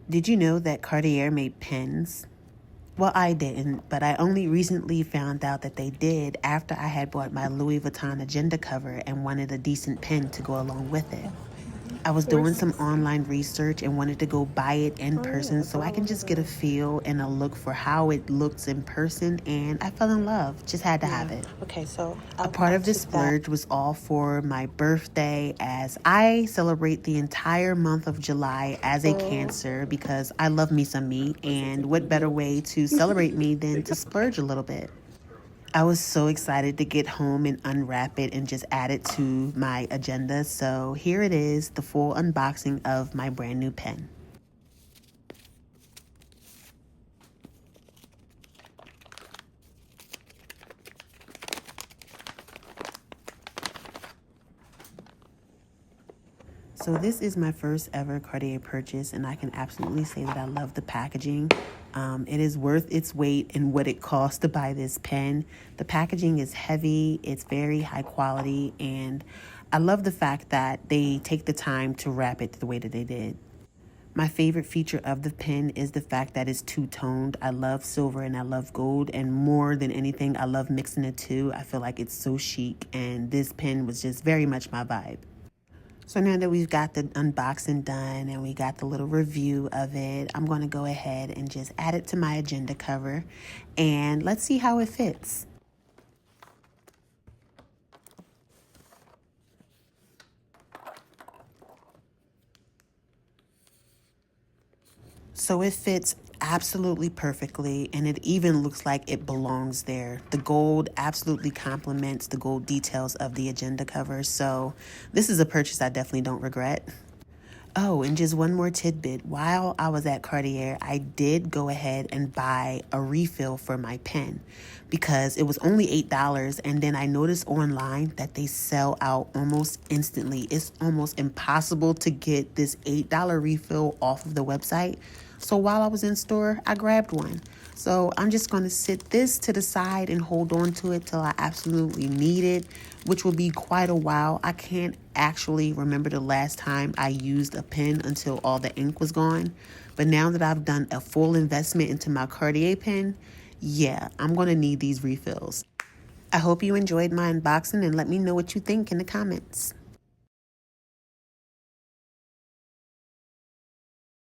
Did you know that Cartier made pens? Well, I didn't, but I only recently found out that they did after I had bought my Louis Vuitton agenda cover and wanted a decent pen to go along with it. I was doing some online research and wanted to go buy it in person so I can just get a feel and a look for how it looks in person, and I fell in love. Just had to have it. Okay, so A part of this splurge was all for my birthday, as I celebrate the entire month of July as a Cancer because I love me some me, and what better way to celebrate me than to splurge a little bit. I was so excited to get home and unwrap it and just add it to my agenda. So here it is, the full unboxing of my brand new pen. So this is my first ever Cartier purchase, and I can absolutely say that I love the packaging. It is worth its weight in what it costs to buy this pen. The packaging is heavy, it's very high quality, and I love the fact that they take the time to wrap it the way that they did. My favorite feature of the pen is the fact that it's two-toned. I love silver and I love gold, and more than anything, I love mixing the two. I feel like it's so chic, and this pen was just very much my vibe. So now that we've got the unboxing done and we got the little review of it, I'm going to go ahead and just add it to my agenda cover, and let's see how it fits. So it fits absolutely perfectly, and it even looks like it belongs there. The gold absolutely complements the gold details of the agenda cover, so this is a purchase I definitely don't regret. Oh, and just one more tidbit. While I was at Cartier, I did go ahead and buy a refill for my pen because it was only $8, and then I noticed online that they sell out almost instantly. It's almost impossible to get this $8 refill off of the website. So while I was in store, I grabbed one. So I'm just going to sit this to the side and hold on to it till I absolutely need it, which will be quite a while. I can't actually remember the last time I used a pen until all the ink was gone. But now that I've done a full investment into my Cartier pen, yeah, I'm going to need these refills. I hope you enjoyed my unboxing, and let me know what you think in the comments.